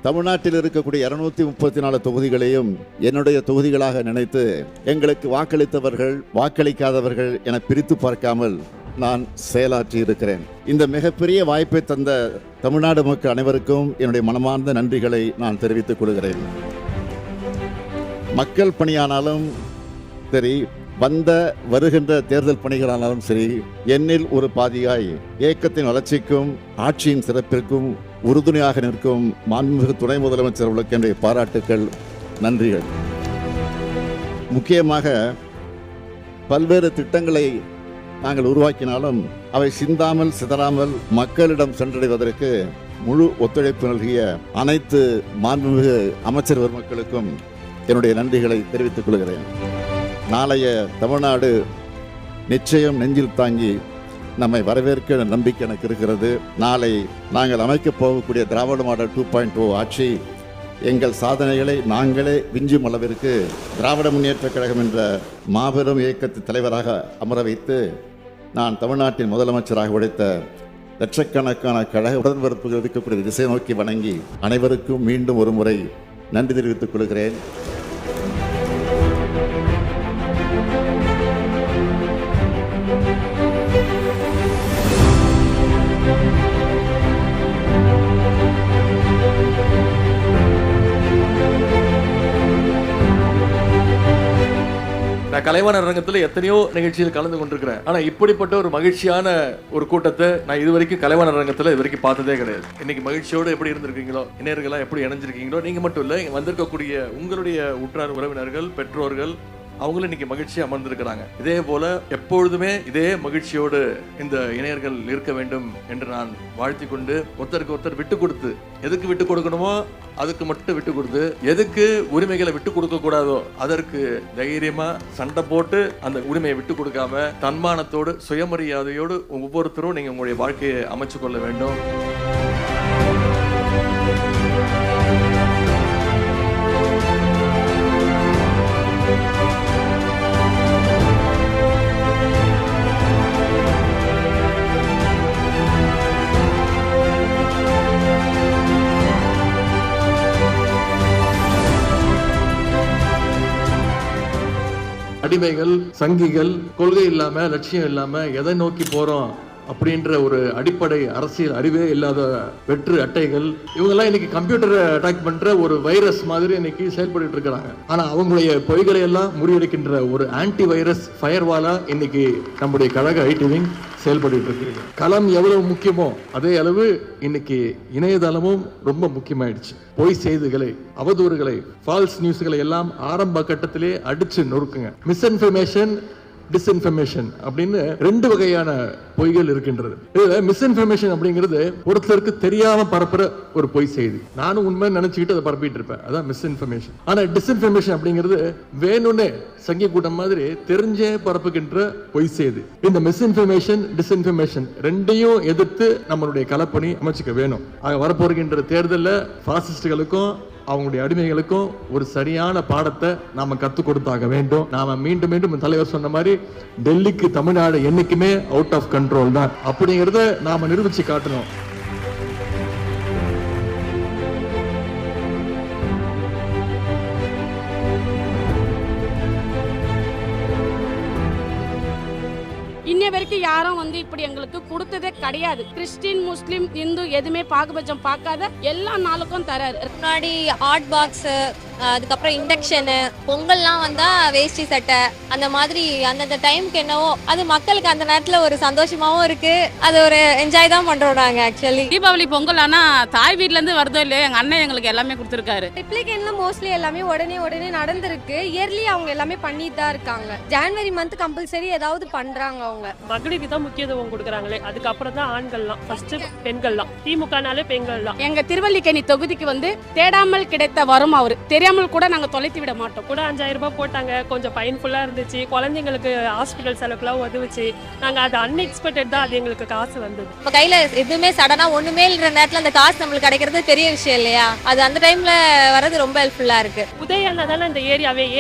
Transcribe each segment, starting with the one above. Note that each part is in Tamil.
தமிழ்நாட்டில் இருக்கக்கூடிய 234 தொகுதிகளையும் என்னுடைய தொகுதிகளாக நினைத்து எங்களுக்கு வாக்களித்தவர்கள் வாக்களிக்காதவர்கள் என பிரித்து பார்க்காமல் நான் செயலாற்றி இருக்கிறேன். இந்த மிகப்பெரிய வாய்ப்பை தந்த தமிழ்நாடு மக்கள் அனைவருக்கும் என்னுடைய மனமார்ந்த நன்றிகளை நான் தெரிவித்துக் கொள்கிறேன். மக்கள் பணியானாலும் சரி, வருகின்ற தேர்தல் பணிகளானாலும் சரி, என்னில் ஒரு பாதியாய் இயக்கத்தின் வளர்ச்சிக்கும் ஆட்சியின் சிறப்பிற்கும் உறுதுணையாக நிற்கும் மாண்புமிகு துணை முதலமைச்சர் அவர்களுக்கு என்னுடைய பாராட்டுக்கள், நன்றிகள். முக்கியமாக பல்வேறு திட்டங்களை நாங்கள் உருவாக்கினாலும் அவை சிந்தாமல் சிதறாமல் மக்களிடம் சென்றடைவதற்கு முழு ஒத்துழைப்பு நல்கிய அனைத்து மாண்புமிகு அமைச்சர் பெருமக்களுக்கும் என்னுடைய நன்றிகளை தெரிவித்துக் கொள்கிறேன். நாளைய தமிழ்நாடு நிச்சயம் நெஞ்சில் தாங்கி நம்மை வரவேற்க நம்பிக்கை எனக்கு இருக்கிறது. நாளை நாங்கள் அமைக்கப் போகக்கூடிய திராவிட மாடல் 2.0 ஆட்சி எங்கள் சாதனைகளை நாங்களே விஞ்சும் அளவிற்கு திராவிட முன்னேற்றக் கழகம் என்ற மாபெரும் இயக்கத்தின் தலைவராக அமர வைத்து நான் தமிழ்நாட்டின் முதலமைச்சராக உழைத்த லட்சக்கணக்கான கழக உடன்பிறப்புகள் இருக்கக்கூடிய திசை நோக்கி வணங்கி அனைவருக்கும் மீண்டும் ஒரு முறை நன்றி தெரிவித்துக் கொள்கிறேன். நான் கலைவாணர் அரங்கத்தில் எத்தனையோ நிகழ்ச்சியில் கலந்து கொண்டிருக்கிறேன். ஆனால் இப்படிப்பட்ட ஒரு மகிழ்ச்சியான ஒரு கூட்டத்தை நான் இதுவரைக்கும் கலைவாணர் அரங்கத்தில் இதுவரைக்கும் பார்த்ததே கிடையாது. இன்னைக்கு மகிழ்ச்சியோடு எப்படி இருந்திருக்கீங்களோ, இணையர்களாக எப்படி இணைஞ்சிருக்கீங்களோ, நீங்கள் மட்டும் இல்லை, இங்கே வந்திருக்கக்கூடிய உங்களுடைய உற்றார் உறவினர்கள், பெற்றோர்கள், அவங்களும் இன்னைக்கு மகிழ்ச்சியாக அமர்ந்திருக்கிறாங்க. இதே போல எப்பொழுதுமே இதே மகிழ்ச்சியோடு இந்த இணையர்கள் இருக்க வேண்டும் என்று நான் வாழ்த்தி கொண்டு, ஒருத்தருக்கு ஒருத்தர் விட்டு கொடுத்து, எதுக்கு விட்டு கொடுக்கணுமோ அதுக்கு மட்டும் விட்டு கொடுத்து, எதுக்கு உரிமைகளை விட்டு கொடுக்க கூடாதோ அதற்கு தைரியமா சண்டை போட்டு அந்த உரிமையை விட்டு கொடுக்காம தன்மானத்தோடு சுயமரியாதையோடு ஒவ்வொருத்தரும் நீங்க உங்களுடைய வாழ்க்கையை அமைச்சு கொள்ள வேண்டும். அடிமைகள், சங்கிகள், கொள்கை இல்லாம லட்சியம் இல்லாம எதை நோக்கி போறோம் அப்படின்ற ஒரு அடிப்படை அரசியல் அறிவே இல்லாத வெற்று அட்டைகள், இவங்கெல்லாம் இன்னைக்கு கம்ப்யூட்டரை அட்டாக் பண்ற ஒரு வைரஸ் மாதிரி இன்னைக்கு செயல்பட்டு இருக்கிறாங்க. ஆனா அவங்களுடைய பொய்களை எல்லாம் முறியடிக்கின்ற ஒரு ஆன்டி வைரஸ் ஃபயர்வாலா இன்னைக்கு நம்முடைய கழக ஐடி விங் செயல்பட்டு இருக்கு. களம் எவ்வளவு முக்கியமோ அதே அளவு இன்னைக்கு இணையதளமும் ரொம்ப முக்கியமாயிடுச்சு. பொய் செய்திகளை, அவதூறுகளை, ஃபால்ஸ் நியூஸ்களை எல்லாம் ஆரம்ப கட்டத்திலே அடிச்சு நொறுக்குங்க. மிஸ்இன்ஃபர்மேஷன், டிஸ்இன்ஃபர்மேஷன் அப்படின்னு ரெண்டு வகையான பொய்கள் இருக்கின்றது. இதுல மிஸ்இன்ஃபர்மேஷன் அப்படிங்கிறது ஒருத்தருக்கு தெரியாம பரப்புற ஒரு பொய் செய்தி, நானும் உண்மை நினைச்சுக்கிட்டு அதை பரப்பிட்டு இருப்பேன், அதான் மிஸ்இன்ஃபர்மேஷன். ஆனா டிஸ்இன்ஃபர்மேஷன் அப்படிங்கிறது வேணும்னே சங்கி கூட்டம் மாதிரி தெரிஞ்சே பரப்புகின்ற பொய் செய்தி. இந்த மிஸ்இன்ஃபர்மேஷன், டிஸ்இன்ஃபர்மேஷன் ரெண்டையும் எதிர்த்து நம்மளுடைய களப்பணி அமைச்சுக்க வேணும். ஆக வரப்போகின்ற தேர்தலில் பாசிஸ்டுகளுக்கும் அவங்களுடைய அடிமைகளுக்கும் ஒரு சரியான பாடத்தை நாம கத்துக் கொடுத்தாக வேண்டும். நாம மீண்டும் மீண்டும் தலைவர் சொன்ன மாதிரி டெல்லிக்கு தமிழ்நாடு என்னைக்குமே அவுட் ஆஃப் கண்ட்ரோல் தான் அப்படிங்கறத நாம நிரூபிச்சு காட்டணும். இன்ன வரைக்கும் யாரும் இப்படி எங்களுக்கு கொடுத்ததே கிடையாது. கிறிஸ்டின், முஸ்லிம், இந்து எதுவுமே பாகுபட்சம் பார்க்காத எல்லா நாளுக்கும் தராரு. முன்னாடி ஹாட் பாக்ஸ், அதுக்கப்புறம் இண்டக்ஷனு, பொங்கல்லாம் வந்தா வேஷ்டி சட்டை, அந்த மாதிரி அந்தந்த டைமுக்கு என்னவோ அது மக்களுக்கு அந்த நேரத்துல ஒரு சந்தோஷமாவும் இருக்கு. அது ஒரு என்ஜாய் தான் பண்றோம் நாங்க. ஆக்சுவலி தீபாவளி, பொங்கல் ஆனா தாய் வீட்ல இருந்து வருதோ இல்லையோ எங்க அண்ணன் எங்களுக்கு எல்லாமே கொடுத்துருக்காரு. ரிப்ளிகேஷன்ல மோஸ்ட்லி எல்லாமே உடனே நடந்திருக்கு. இயர்லி அவங்க எல்லாமே பண்ணிட்டு தான் இருக்காங்க. ஜனவரி மந்த் கம்பல்சரி ஏதாவது பண்றாங்க. அவங்க மகளிருக்கு தான் முக்கியத்துவம் கொடுக்குறாங்களே, அதுக்கப்புறம் தான் ஆண்கள்லாம், ஃபர்ஸ்ட் பெண்கள்லாம். திமுகனாலே பெண்கள் தான். எங்க திருவல்லிக்கேணி தொகுதிக்கு தேடாமல் கிடைத்த வரும் அவரு, தெரியாம தெரியாமல் கூட நாங்க தொலைத்து விட மாட்டோம். கூட 5000 ரூபாய் போட்டாங்க, கொஞ்சம் பயன்ஃபுல்லா இருந்துச்சு. குழந்தைங்களுக்கு ஹாஸ்பிட்டல் செலவுக்குலாம் உதவுச்சு. நாங்க அது அன்எக்ஸ்பெக்டட் தான், அது எங்களுக்கு காசு வந்தது. நம்ம கையில எதுவுமே சடனா ஒண்ணுமே இல்லற நேரத்துல அந்த காசு நம்மளுக்கு கிடைக்கிறது பெரிய விஷயம் இல்லையா? அது அந்த டைம்ல வரது ரொம்ப ஹெல்ப்ஃபுல்லா இருக்கு. உதயண்ணா தானே இந்த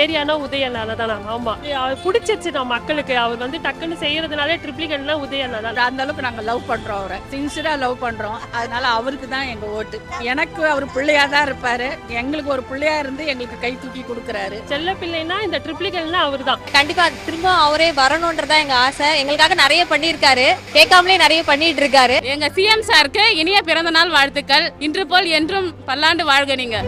ஏரியானா உதயண்ணா தானே. ஆமா, அவர் பிடிச்சிருச்சு நம்ம மக்களுக்கு. அவர் வந்து டக்குன்னு செய்யறதுனாலே ட்ரிப்ளிகன்ல உதயண்ணா தான். அந்த அளவுக்கு நாங்க லவ் பண்றோம், அவரை சின்சியரா லவ் பண்றோம். அதனால அவருக்கு தான் எங்க ஓட்டு. எனக்கு அவர் பிள்ளையா தான் இருப்பாரு, எங்களுக்கு ஒரு பிள்ளையா இருந்து எங்களுக்கு கை தூக்கி கொடுக்கறாரு. செல்ல பிள்ளைனா இந்த ட்ரிப்ளிகன்ல அவர் தான். கண்டிப்பா திரும்ப அவரே வரணும்ன்றதா எங்க ஆசை. எங்களுக்காக நிறைய பண்ணியிருக்காரு, கேட்காமலே நிறைய பண்ணிட்டு இருக்காரு. எங்க சிஎம் சாருக்கு இனிய பிறந்த நாள் வாழ்த்துக்கள். இன்று போல் என்றும் பல்லாண்டு வாழ்க நீங்க.